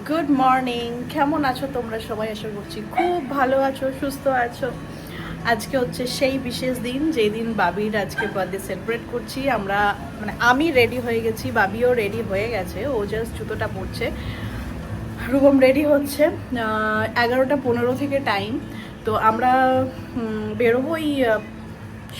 Good morning, কেমন আছো তোমরা সবাই? আশা করছি খুব ভালো আছো, সুস্থ আছো। আজকে হচ্ছে সেই বিশেষ দিন যেই দিন বাবির আজকে বার্থডে সেলিব্রেট করছি আমরা। মানে আমি রেডি হয়ে গেছি, বাবিও রেডি হয়ে গেছে, ও জাস্ট জুতোটা পরছে। রূপম রেডি হচ্ছে। 11:15 থেকে টাইম। তো আমরা বেরোবো ওই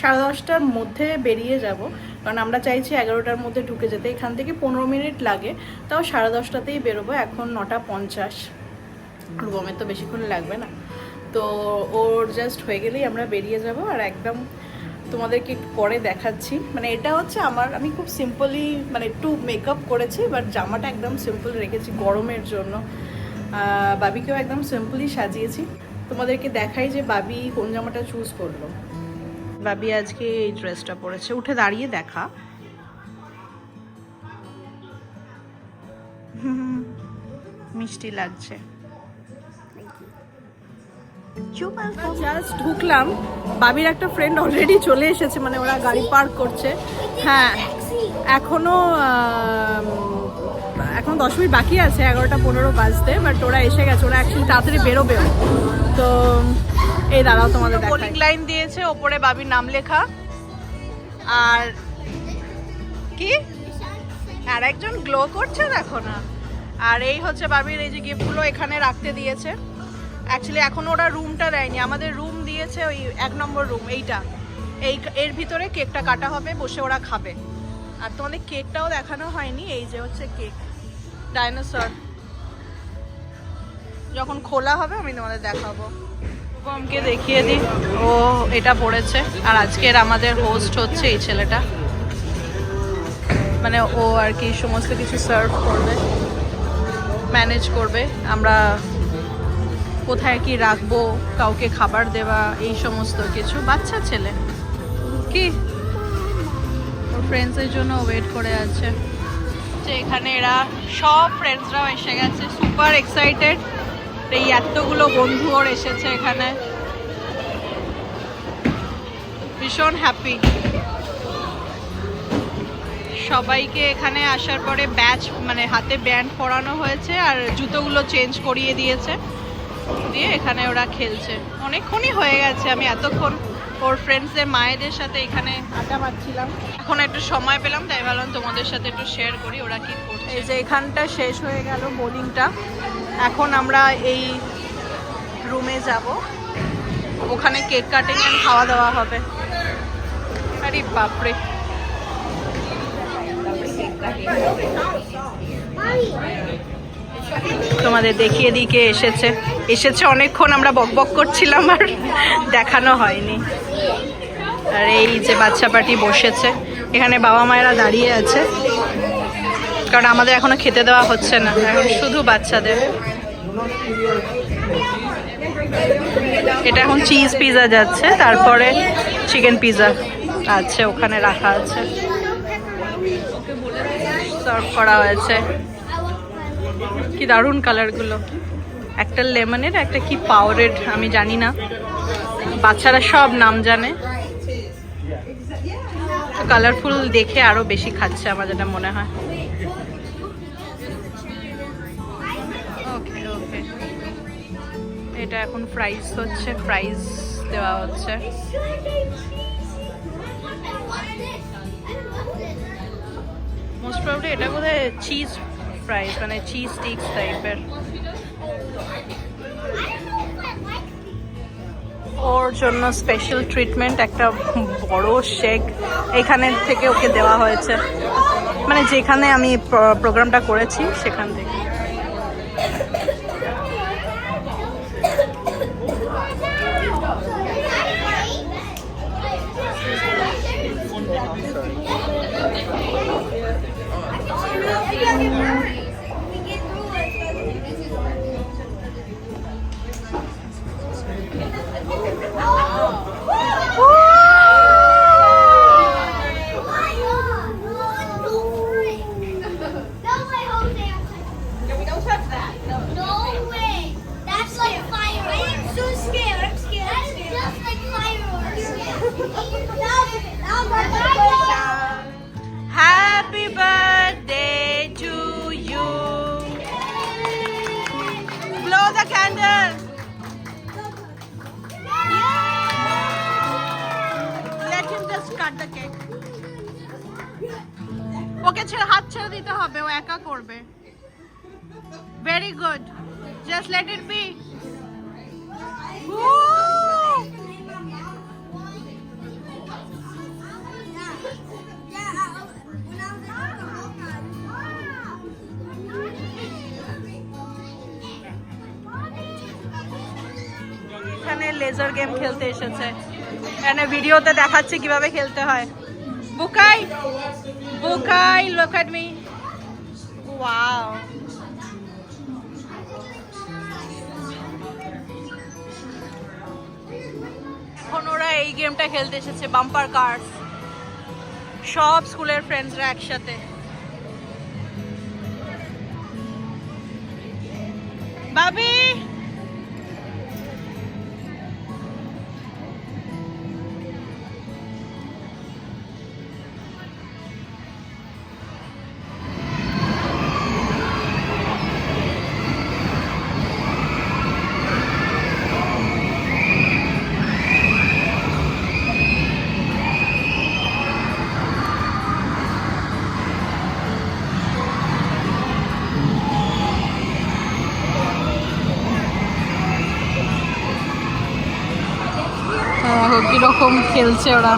10:30টার মধ্যে বেরিয়ে যাব, কারণ আমরা চাইছি 11টার মধ্যে ঢুকে যেতে। এখান থেকে 15 মিনিট লাগে, তাও 10:30টাতেই বেরোবো। এখন 9:50। রূপমের তো বেশিক্ষণ লাগবে না, তো ওর জাস্ট হয়ে গেলেই আমরা বেরিয়ে যাব। আর একদম তোমাদেরকে একটু পরে দেখাচ্ছি। মানে এটা হচ্ছে আমি খুব সিম্পলি, মানে একটু মেকআপ করেছি, বাট জামাটা একদম সিম্পল রেখেছি গরমের জন্য। বাবিকেও একদম সিম্পলি সাজিয়েছি। তোমাদেরকে দেখাই যে বাবি কোন জামাটা চুজ করলো। বাবি আজকে এই ড্রেসটা পরেছে, উঠে দাঁড়িয়ে দেখা। মিষ্টি লাগছে। জাস্ট ঢুকলাম, বাবির একটা ফ্রেন্ড অলরেডি চলে এসেছে, মানে ওরা গাড়ি পার্ক করছে। হ্যাঁ, এখন 10 মিনিট বাকি আছে 11:15 বাজতে, বাট ওরা এসে গেছে। ওরা অ্যাকচুয়ালি তাড়াতাড়ি বেরোবেও। তো এই দাঁড়াও তোমাদের বোলিং লাইন দিয়েছে, ওপরে বাবির নাম লেখা। আর কি আর একজন গ্লো করছে দেখো না। আর এই হচ্ছে বাবির এই যে গিফটগুলো এখানে রাখতে দিয়েছে। অ্যাকচুয়ালি এখন ওরা রুমটা দেয়নি, আমাদের রুম দিয়েছে ওই 1 নম্বর রুম। এর ভিতরে কেকটা কাটা হবে, বসে ওরা খাবে। আর তোমাদের কেকটাও দেখানো হয়নি, এই যে হচ্ছে কেক ডাইনোসর। যখন খোলা হবে আমি তোমাদের দেখাবো। রূপমকে দেখিয়ে দিই, ও এটা পড়েছে। আর আজকের আমাদের হোস্ট হচ্ছে এই ছেলেটা, মানে ও আর কি সমস্ত কিছু সার্ভ করবে, ম্যানেজ করবে। আমরা কোথায় কি রাখবো, কাউকে খাবার দেওয়া, এই সমস্ত কিছু। বাচ্চা ছেলে কি ওর ফ্রেন্ডসের জন্য ওয়েট করে আছে। যে এখানে এরা সব ফ্রেন্ডসরাও এসে গেছে, সুপার এক্সাইটেড। এই এতগুলো বন্ধু ওর এসেছে এখানে, ভীষণ হ্যাপি। সবাইকে এখানে আসার পরে ব্যাচ, মানে হাতে ব্যান্ড পরানো হয়েছে, আর জুতোগুলো চেঞ্জ করিয়ে দিয়েছে, দিয়ে এখানে ওরা খেলছে। অনেকক্ষণই হয়ে গেছে, আমি এতক্ষণ ওর ফ্রেন্ডসদের মায়েদের সাথে এখানে আড্ডা মারছিলাম। এখন একটু সময় পেলাম, তাই ভাবলাম তোমাদের সাথে একটু শেয়ার করি ওরা কি করছে। এই যে এখানটা শেষ হয়ে গেল বোলিংটা, এখন আমরা এই রুমে যাব, ওখানে কেক কাটিং এন্ড খাওয়া দাওয়া হবে। আরে বাপরে, তোমাদের দেখিয়ে দিকে এসেছে অনেকক্ষণ। আমরা বকবক করছিলাম আর দেখানো হয়নি। আর এই যে বাচ্চা পার্টি বসেছে এখানে, বাবা মায়েরা দাঁড়িয়ে আছে, কারণ আমাদের এখনো খেতে দেওয়া হচ্ছে না, এখন শুধু বাচ্চাদের। এটা এখন চিজ পিজা যাচ্ছে, তারপরে চিকেন পিজা আছে, ওখানে রাখা আছে, সার্ভ করা হয়েছে। কি দারুণ কালারগুলো, একটা লেমনের, একটা কি পাওয়ারেড, আমি জানি না, বাচ্চারা সব নাম জানে। কালারফুল দেখে আরো বেশি খাচ্ছে আমার যেটা মনে হয়। ওকে ওকে, এটা এখন ফ্রাইজ হচ্ছে, ফ্রাইজ দেওয়া হচ্ছে। মোস্ট প্রবাবলি এটা বোধহয় চিজ ফ্রাইজ, মানে চিজ স্টিক্স টাইপের। ওর জন্য স্পেশাল ট্রিটমেন্ট, একটা বড় শেক এখানে থেকে ওকে দেওয়া হয়েছে, মানে যেখানে আমি প্রোগ্রামটা করেছি সেখান থেকে। Happy birthday to you. blow the candle. Let him just cut the cake. ওকে ছেড়ে হাত ছেড়ে দিতে হবে, ও একা করবে। Very good. Just let it be. এখানে লেজার গেম খেলতে এসেছে, এখানে ভিডিওতে দেখাচ্ছে কিভাবে খেলতে হয়। বুকাই, বুকাই, look at me. Wow. এখন ওরা এই গেমটা খেলতে এসেছে, বাম্পার কার। সব স্কুলের ফ্রেন্ডসরা একসাথে। বাবি, কিরকম খেলছে ওরা।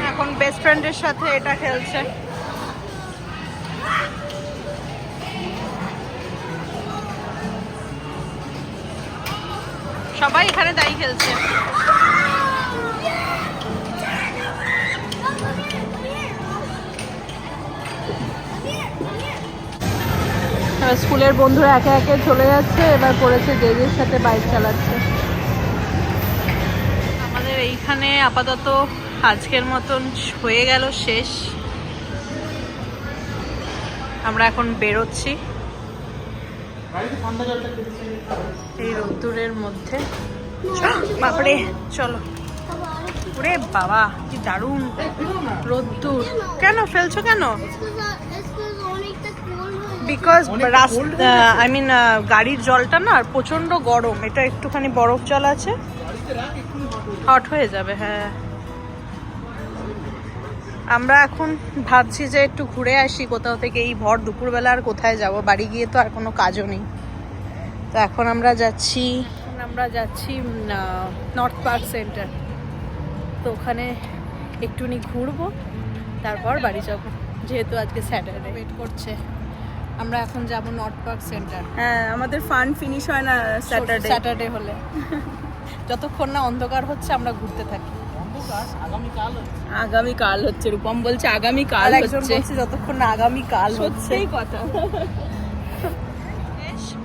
এখন বেস্ট ফ্রেন্ডের সাথে এটা খেলছে। সবাই এখানে তাই খেলছে। স্কুলের বন্ধুরা একে একে চলে যাচ্ছে, এবার পড়েছে জেজের সাথে বাইক চালাচ্ছে। আমাদের এইখানে আপাতত আজকের মতন হয়ে গেল শেষ। আমরা এখন বেরোচ্ছি এই রোদ্দুরের মধ্যে। বাপরে, চলো। ওরে বাবা, কি দারুণ রোদ্দুর। কেন ফেলছো কেন? বিকজ আই মিন গাড়ির জলটা না প্রচন্ড গরম, এটা একটুখানি বরফ জল আছে, হট হয়ে যাবে। হ্যাঁ, আমরা এখন ভাবছি যে একটু ঘুরে আসি কোথাও থেকে। এই ভর দুপুরবেলা আর কোথায় যাব, বাড়ি গিয়ে তো আর কোনো কাজও নেই। তো এখন আমরা যাচ্ছি নর্থ পার্ক সেন্টার। তো ওখানে একটুখানি ঘুরবো, তারপর বাড়ি যাব, যেহেতু আজকে স্যাটারডে। ওয়েট করছে, আমরা এখন যাব নর্থ পার্ক সেন্টার। হ্যাঁ, আমাদের ফান ফিনিশ হয় না স্যাটারডে হলে। যতক্ষণ না অন্ধকার হচ্ছে আমরা ঘুরতে থাকি। আগামীকাল হচ্ছে, রূপম বলছে আগামীকাল হচ্ছে। যতক্ষণ না আগামীকাল হচ্ছে। সত্যিই কথা।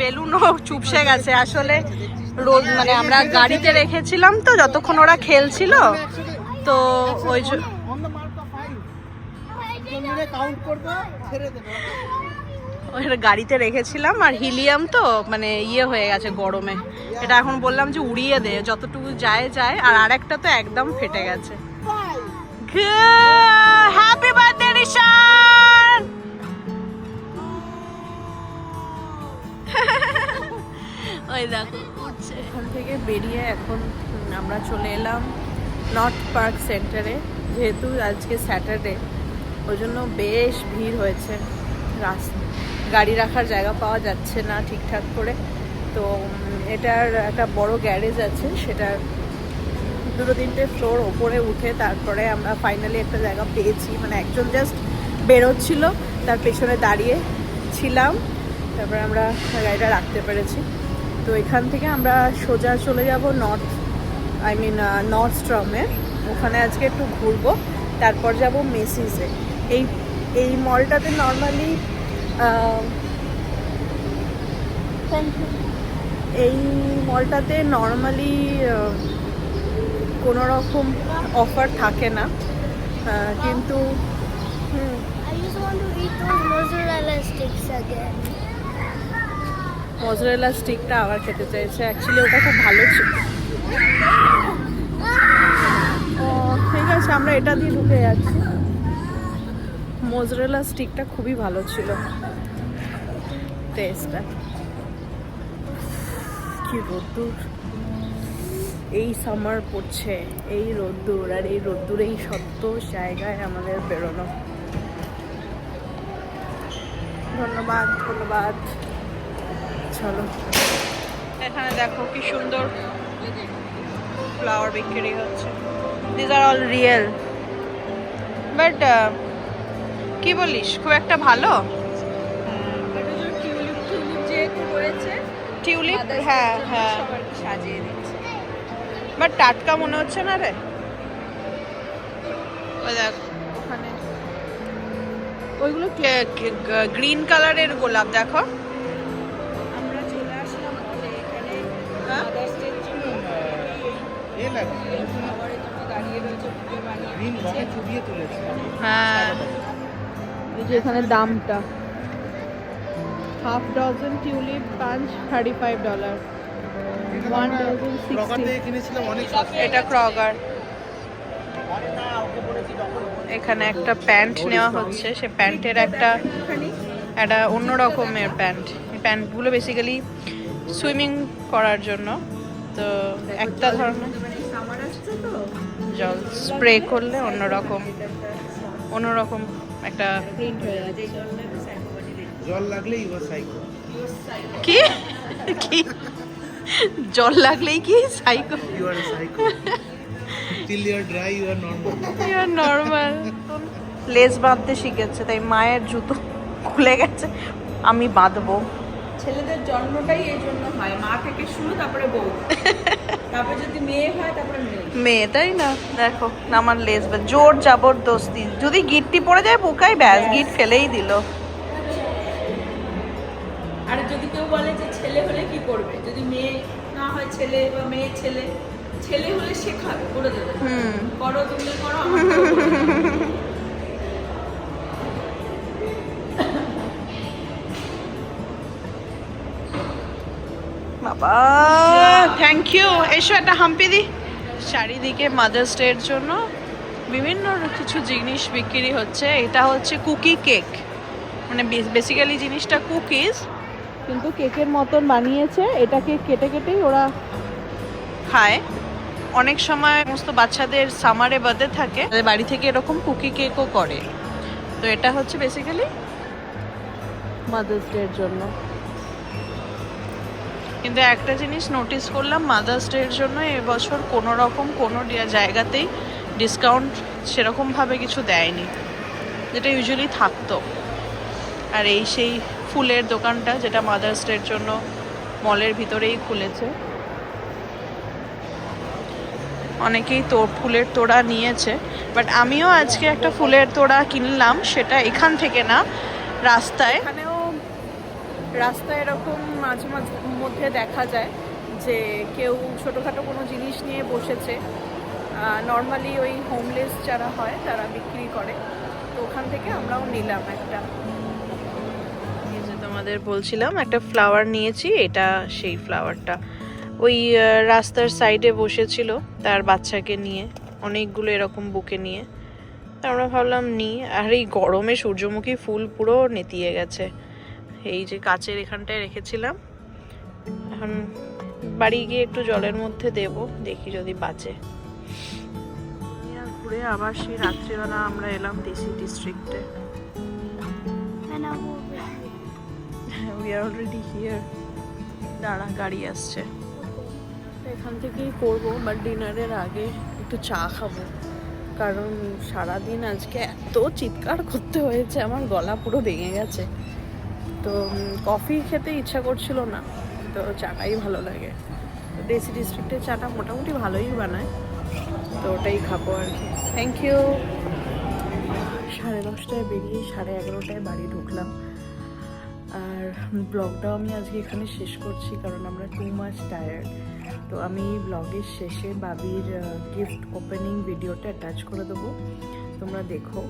বেলুনও চুপসে গেছে আসলে, রোদ মানে আমরা গাড়িতে রেখেছিলাম তো যতক্ষণ ওরা খেলছিল, তো ওই গাড়িতে রেখেছিলাম। আর হিলিয়াম তো মানে ইয়ে হয়ে গেছে গরমে, এটা এখন বললাম যে উড়িয়ে দে, যতটুকু যায় যায়। আর আরেকটা তো একদম ফেটে গেছে। Happy birthday Rishan. ওই দেখো উঠছে। এখান থেকে বেরিয়ে এখন আমরা চলে এলাম নর্থ পার্ক সেন্টারে। যেহেতু আজকে স্যাটারডে, ওই জন্য বেশ ভিড় হয়েছে। গাড়ি রাখার জায়গা পাওয়া যাচ্ছে না ঠিকঠাক করে। তো এটার একটা বড় গ্যারেজ আছে, সেটার 2-3টে ফ্লোর ওপরে উঠে তারপরে আমরা ফাইনালি একটা জায়গা পেয়েছি। মানে একজন জাস্ট বেরোচ্ছিল, তার পেছনে দাঁড়িয়ে ছিলাম, তারপরে আমরা গাড়িটা রাখতে পেরেছি। তো এখান থেকে আমরা সোজা চলে যাব নর্থস্ট্রমে। ওখানে আজকে একটু ঘুরবো, তারপর যাব মেসিসে। এই মলটাতে নর্মালি কোনো রকম অফার থাকে না, কিন্তু I just want to eat those mozzarella sticks again. Mozzarella স্টিকটা আবার খেতে চাইছে, অ্যাকচুয়ালি ওটা খুব ভালো ছিল। ও ঠিক আছে, আমরা এটা দিয়ে ঢুকে যাচ্ছি। মজরেলা স্টিকটা খুবই ভালো ছিল টেস্টটা। কি রোদ্দুর, এই সামার পড়ছে, এই রোদ্দুর, আর এই রোদ্দুরেই সত্য জায়গায় আমাদের বেরোনো। ধন্যবাদ ধন্যবাদ। চলো, এখানে দেখো কি সুন্দর ফ্লাওয়ার বিক্রি হচ্ছে। This are all real, but কি বলিস, খুব একটা ভালো টিউলিপ। হ্যাঁ হ্যাঁ, সাজিয়ে দিচ্ছে। বাট টাটকা মনে হচ্ছে না রে। ওই দেখ ওখানে ওইগুলো গ্রিন কালারের গোলাপ দেখো। আমরা চলে আসলাম বলে এখানে হ্যাঁ? Mother's Day-র জন্য খাবারের জন্য দাঁড়িয়ে রয়েছে, বুকে বানিয়ে দিচ্ছে। হ্যাঁ, এই যে এখানে দামটা, half dozen tulip punch $35, 1 dozen 60। এটা ক্রগার। এখানে একটা প্যান্ট নেওয়া হচ্ছে, সে প্যান্টের একটা অন্য রকমের প্যান্ট। এই প্যান্টগুলো বেসিক্যালি সুইমিং করার জন্য, তো একটা ধরনের সামার আসছে তো, জল স্প্রে করলে অন্যরকম একটা প্রিন্ট হয়ে যাচ্ছে। জল লাগলে ইউ আর সাইকো। কি কি জল লাগলেই কি psycho? You are psycho. Till you are dry you are normal. You are normal. Lace বাঁধতে শিখেছে, তাই মায়ের জুতো খুলে গেছে, আমি বাঁধবো। ছেলেদের জন্মটাই এই জন্য হয়, মা থেকে শুরু, তারপরে বউ, তারপরে যদি মেয়ে হয় তারপরে মেয়ে, তাই না? দেখো আমার লেস জোর জবরদস্তি, যদি গিটটি পড়ে যায় পোকায়, ব্যাস গিট ফেলেই দিল। আর যদি কেউ বলে যে ছেলে হলে কি করবে, যদি মেয়ে না হয় ছেলে বা মেয়ে ছেলে, ছেলে হলে শেখাবে, করে দেবে, করো তুমি করো, আমার করো, করে দেবে। বাবা থ্যাংক ইউ। এসো একটা হাম্পি দি। চারিদিকে মাদার্স ডের জন্য বিভিন্ন কিছু জিনিস বিক্রি হচ্ছে। এটা হচ্ছে কুকি কেক, মানে বেসিক্যালি জিনিসটা কুকিজ, কিন্তু কেকের মতন বানিয়েছে। এটাকে কেটে কেটেই ওরা খায়। অনেক সময় সমস্ত বাচ্চাদের সামারে বার্থডে থাকে, তাদের বাড়ি থেকে এরকম কুকি কেকও করে। তো এটা হচ্ছে বেসিক্যালি মাদার্স ডের জন্য। কিন্তু একটা জিনিস নোটিস করলাম, মাদার্স ডের জন্য এবছর কোনো জায়গাতেই ডিসকাউন্ট সেরকমভাবে কিছু দেয়নি, যেটা ইউজুয়ালি থাকতো। আর এই সেই ফুলের দোকানটা, যেটা মাদার্স ডের জন্য মলের ভিতরেই খুলেছে। অনেকেই ফুলের তোড়া নিয়েছে, বাট আমিও আজকে একটা ফুলের তোড়া কিনলাম, সেটা এখান থেকে না, রাস্তায়। এখানেও রাস্তায় এরকম মাঝে মাঝে মধ্যে দেখা যায় যে কেউ ছোটোখাটো কোনো জিনিস নিয়ে বসেছে। নর্মালি ওই হোমলেস যারা হয় তারা বিক্রি করে, তো ওখান থেকে আমরাও নিলাম একটা। এই যে তোমাদের বলছিলাম একটা ফ্লাওয়ার নিয়েছি, এটা সেই ফ্লাওয়ারটা। ওই রাস্তার সাইডে বসেছিল তার বাচ্চাকে নিয়ে, অনেকগুলো এরকম বুকে নিয়ে। আমরা ভাবলাম নিই, আর এই গরমে সূর্যমুখী ফুল পুরো নেতিয়ে গেছে। এই যে কাচের এখানটায় রেখেছিলাম, এখন বাড়ি গিয়ে একটু জলের মধ্যে দেব, দেখি যদি বাঁচে। ঘুরে আবার সেই রাত্রিবেলা আমরা এলাম ডিসি ডিস্ট্রিক্টে। And I will be here. We are already here. দাঁড়া, গাড়ি আসছে। এখান থেকেই করবো, বাট ডিনারের আগে একটু চা খাবো, কারণ সারাদিন আজকে এত চিৎকার করতে হয়েছে, আমার গলা পুরো ভেঙে গেছে। তো কফি খেতে ইচ্ছা করছিল না, তো চাটাই ভালো লাগে। ডিসি ডিস্ট্রিক্টের চাটা মোটামুটি ভালোই বানায়, তো ওটাই খাবো আর কি। Thank you. 10:30টায় বেরিয়ে 11:30টায় বাড়ি ঢুকলাম। আর ব্লগটাও আমি আজকে এখানে শেষ করছি, কারণ আমরা টু মাচ টায়ার্ড। তো আমি ব্লগের শেষে বাবির গিফট ওপেনিং ভিডিওটা অ্যাটাচ করে দেবো, তোমরা দেখো।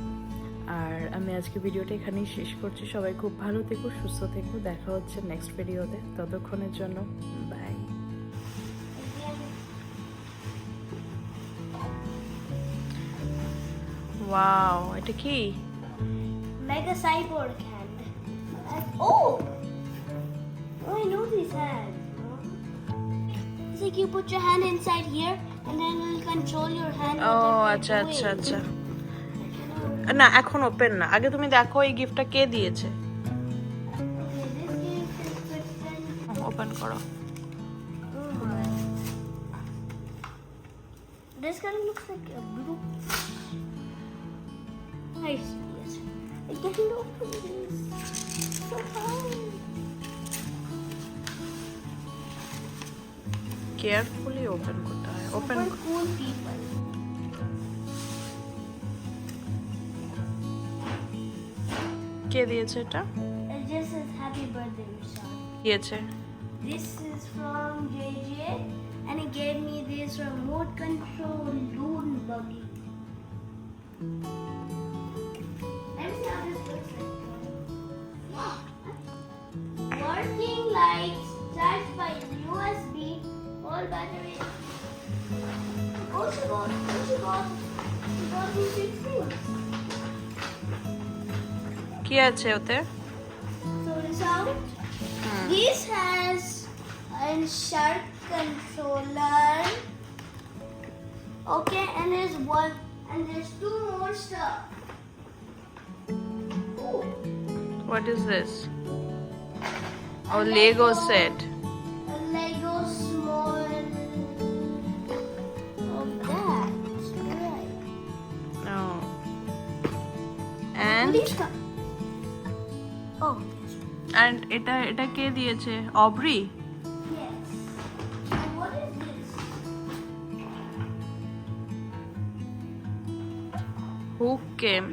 আর আমি আজকে ভিডিওটা এখানেই শেষ করছি। সবাই খুব ভালো থেকো, সুস্থ থেকো। দেখা হচ্ছে নেক্সট ভিডিওতে। ততক্ষণের জন্য বাই। ওয়াও, এটা কি? Mega cyborg hand. Oh! Oh, I know these hands. It's like you put your hand inside here and then it will control your hand. O whatever আচ্ছা you're আচ্ছা doing. আচ্ছা। না এখন ওপেন না, আগে তুমি দেখো এই গিফটটা কে দিয়েছে। Okay, this gift is different. Open করো। Oh my. This kind of looks like a blue. I see it. I can't open this. So hard. Carefully open করতে হয়। Open Super cool people. কে দিয়েছে এটা? It just says happy birthday, Vishal. দিয়েছে। This is from JJ and he gave me this remote control loon buggy. Let me see how this looks like. Working lights charged by USB, all battery. Oh, she got me 6 things. কি আছে ওতে? So this out. This has a shark controller. Okay, and there's one, and there's 2 more stuff. Ooh. What is this? Oh, Lego set. A Lego small of that. Right. Oh. And And these oh, and এটা কে দিয়েছে? Aubrey? yes. And what is this? Hook game.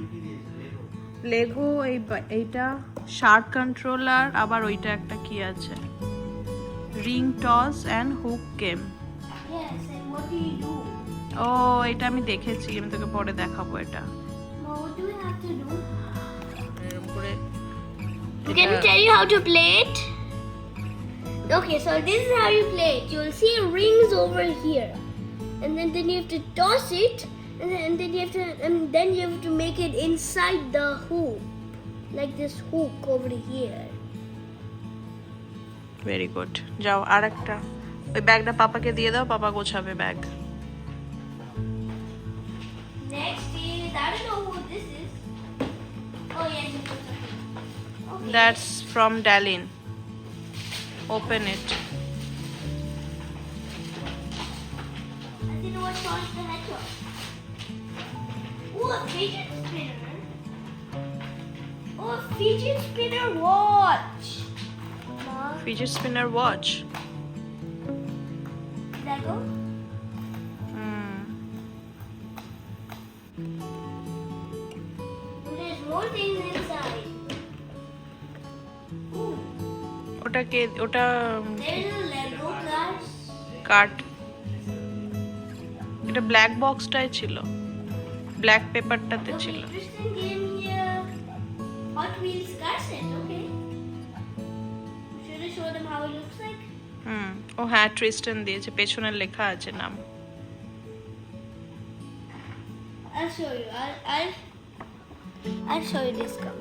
Lego এইটা shark controller, আবার ওইটা একটা কি আছে? Ring toss and hook game. Yes, and what do you do? ও এটা আমি দেখেছি, আমি তোকে পরে দেখাবো এটা। Now, what do we have to do? এরকম করে Can I tell you how to play it? Okay, so this is how you play it. You'll see rings over here, and then you have to toss it, and then you have to make it inside the hoop, like this hook over here. Very good. যাও আর একটা ওই ব্যাগটা পাপাকে দিয়ে দাও, পাপা গোছাবে bag. Next is I don't know who this is. Oh yeah, this is okay. That's from Dalin. Open it. I didn't know what Sonic the Hedgehog. Oh, a fidget spinner. Oh, a fidget spinner watch. Mom, Fidget spinner watch. Lego. There's more things inside. Ooh, ওটা কে? ওটা there's a Lego cars. কাট। এটা black বক্সটাই ছিল, black পেপারটাতে Okay, ছিল। Tristan gave me a Hot Wheels car set. Okay. Should I show them how it looks like? ও হ্যাঁ, ট্রিস্টন দিয়েছে, পেছনে লেখা আছে নাম। I'll show you. I'll show you this car.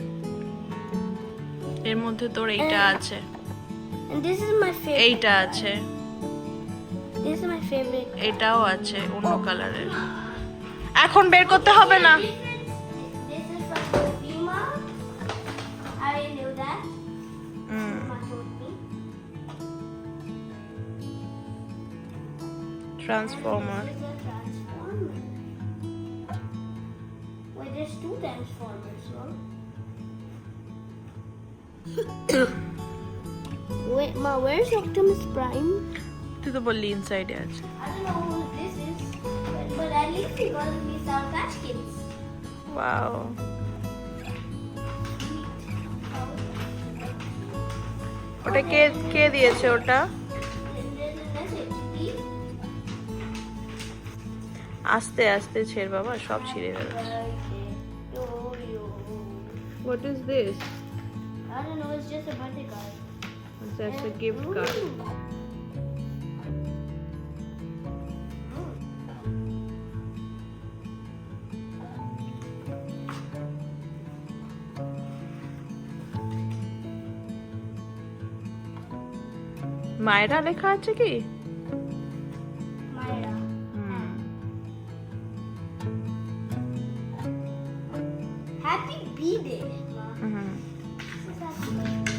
এর মধ্যে তোর এইটা আছে, And this is my favorite. এইটা আছে, This is my favorite. এটাও আছে অন্য কালারের। এখন বের করতে হবে না। This is from Fima. I knew that. Mama told me. Transformer. This is a transformer. Wait, there's 2 transformers, no? Wait, Ma, where's Optimus Prime? তুই তো বললি ইনসাইডে আছে। I don't know who this is, but at least we got to be Sour Patch Kids. Wow, ওটা কে কে দিয়েছে ওটা? And there's a message. Please. আস্তে আস্তে ছেড় বাবা, সব ছিঁড়ে যাবে। Birthday to you. What is this? I don't know, it's just a birthday card. That's a gift card. Ooh. মায়েরা লেখা আছে কি? Myra. Happy B-Day, Ma. This is happy.